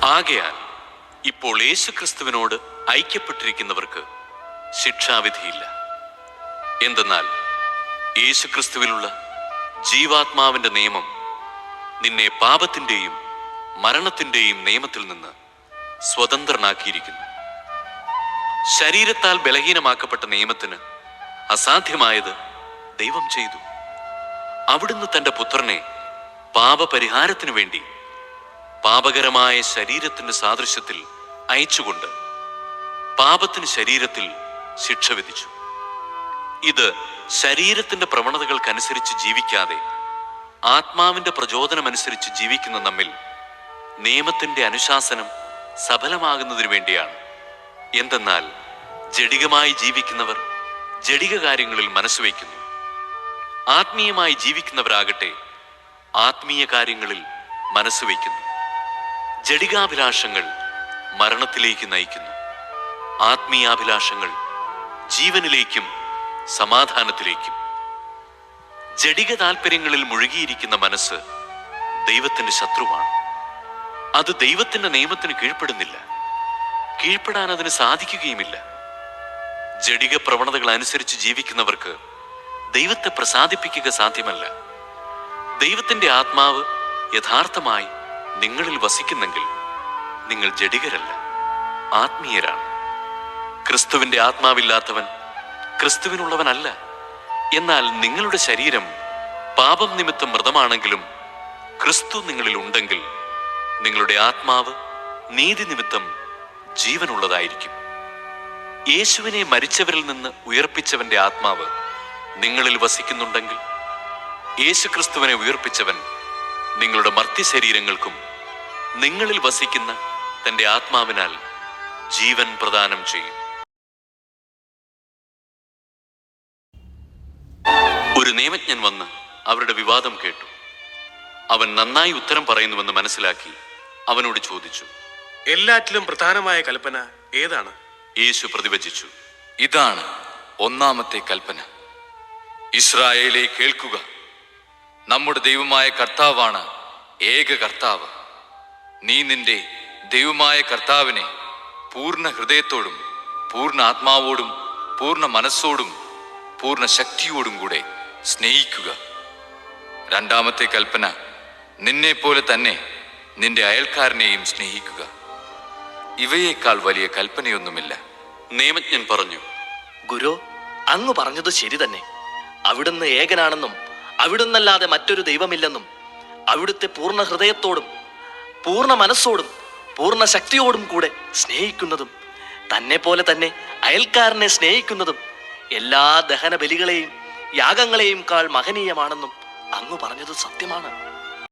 ആകയാൽ ഇപ്പോൾ യേശുക്രിസ്തുവിനോട് ഐക്യപ്പെട്ടിരിക്കുന്നവർക്ക് ശിക്ഷാവിധിയില്ല. എന്തെന്നാൽ യേശുക്രിസ്തുവിലുള്ള ജീവാത്മാവിന്റെ നിയമം നിന്നെ പാപത്തിന്റെയും മരണത്തിന്റെയും നിയമത്തിൽ നിന്ന് സ്വതന്ത്രനാക്കിയിരിക്കുന്നു. ശരീരത്താൽ ബലഹീനമാക്കപ്പെട്ട നിയമത്തിന് അസാധ്യമായത് ദൈവം ചെയ്തു. അവിടുന്ന് തന്റെ പുത്രനെ പാപപരിഹാരത്തിനു വേണ്ടി പാപകരമായ ശരീരത്തിന്റെ സാദൃശ്യത്തിൽ അയച്ചുകൊണ്ട് പാപത്തിന് ശരീരത്തിൽ ശിക്ഷ വിധിച്ചു. ഇത് ശരീരത്തിന്റെ പ്രവണതകൾക്കനുസരിച്ച് ജീവിക്കാതെ ആത്മാവിന്റെ പ്രചോദനമനുസരിച്ച് ജീവിക്കുന്ന നമ്മിൽ നിയമത്തിന്റെ അനുശാസനം സഫലമാകുന്നതിനു വേണ്ടിയാണ്. എന്തെന്നാൽ ജഡികമായി ജീവിക്കുന്നവർ ജഡിക കാര്യങ്ങളിൽ മനസ്സുവയ്ക്കുന്നു, ആത്മീയമായി ജീവിക്കുന്നവരാകട്ടെ ആത്മീയ കാര്യങ്ങളിൽ മനസ്സുവയ്ക്കുന്നു. ജഡികാഭിലാഷങ്ങൾ മരണത്തിലേക്ക് നയിക്കുന്നു, ആത്മീയാഭിലാഷങ്ങൾ ജീവനിലേക്കും സമാധാനത്തിലേക്കും. ജഡിക താല്പര്യങ്ങളിൽ മുഴുകിയിരിക്കുന്ന മനസ്സ് ദൈവത്തിന്റെ ശത്രുവാണ്. അത് ദൈവത്തിന്റെ നിയമത്തിന് കീഴ്പ്പെടുന്നില്ല, കീഴ്പ്പെടാൻ അതിന് സാധിക്കുകയുമില്ല. ജഡിക പ്രവണതകൾ അനുസരിച്ച് ജീവിക്കുന്നവർക്ക് ദൈവത്തെ പ്രസാദിപ്പിക്കുക സാധ്യമല്ല. ദൈവത്തിന്റെ ആത്മാവ് യഥാർത്ഥമായി നിങ്ങളിൽ വസിക്കുന്നെങ്കിൽ നിങ്ങൾ ജഡികരല്ല, ആത്മീയരാണ്. ക്രിസ്തുവിന്റെ ആത്മാവില്ലാത്തവൻ ക്രിസ്തുവിനുള്ളവനല്ല. എന്നാൽ നിങ്ങളുടെ ശരീരം പാപം നിമിത്തം മൃതമാണെങ്കിലും ക്രിസ്തു നിങ്ങളിൽ ഉണ്ടെങ്കിൽ നിങ്ങളുടെ ആത്മാവ് നീതി നിമിത്തം ജീവനുള്ളതായിരിക്കും. യേശുവിനെ മരിച്ചവരിൽ നിന്ന് ഉയർപ്പിച്ചവന്റെ ആത്മാവ് നിങ്ങളിൽ വസിക്കുന്നുണ്ടെങ്കിൽ യേശുക്രിസ്തുവിനെ ഉയർപ്പിച്ചവൻ നിങ്ങളുടെ മർത്യശരീരങ്ങൾക്കും നിങ്ങളിൽ വസിക്കുന്ന തന്റെ ആത്മാവിനാൽ ജീവൻ പ്രദാനം ചെയ്യും. ഒരു നിയമജ്ഞൻ വന്ന് അവരുടെ വിവാദം കേട്ടു. അവൻ നന്നായി ഉത്തരം പറയുന്നുവെന്ന് മനസ്സിലാക്കി അവനോട് ചോദിച്ചു, എല്ലാറ്റിലും പ്രധാനമായ കൽപ്പന ഏതാണ്? യേശു പ്രതിവചിച്ചു, ഇതാണ് ഒന്നാമത്തെ കൽപ്പന. ഇസ്രായേലേ കേൾക്കുക, നമ്മുടെ ദൈവമായ കർത്താവാണ് ഏക കർത്താവ്. നീ നിന്റെ ദൈവമായ കർത്താവിനെ പൂർണ്ണ ഹൃദയത്തോടും പൂർണ്ണ ആത്മാവോടും പൂർണ്ണ മനസ്സോടും പൂർണ്ണ ശക്തിയോടും കൂടെ സ്നേഹിക്കുക. രണ്ടാമത്തെ കൽപ്പന, നിന്നെ പോലെ തന്നെ നിന്റെ അയൽക്കാരനെയും സ്നേഹിക്കുക. ഇവയേക്കാൾ വലിയ കൽപ്പനയൊന്നുമില്ല. നിയമജ്ഞൻ പറഞ്ഞു, ഗുരു, അങ്ങ് പറഞ്ഞത് ശരി തന്നെ. അവിടുന്ന് ഏകനാണെന്നും അവിടുന്നല്ലാതെ മറ്റൊരു ദൈവമില്ലെന്നും അവിടുത്തെ പൂർണ്ണ ഹൃദയത്തോടും പൂർണ്ണ മനസ്സോടും പൂർണ്ണ ശക്തിയോടും കൂടെ സ്നേഹിക്കുന്നതും തന്നെ പോലെ തന്നെ അയൽക്കാരനെ സ്നേഹിക്കുന്നതും എല്ലാ ദഹന ബലികളെയും യാഗങ്ങളെയും കാൾ മഹനീയമാണെന്നും അങ്ങ് പറഞ്ഞത് സത്യമാണ്.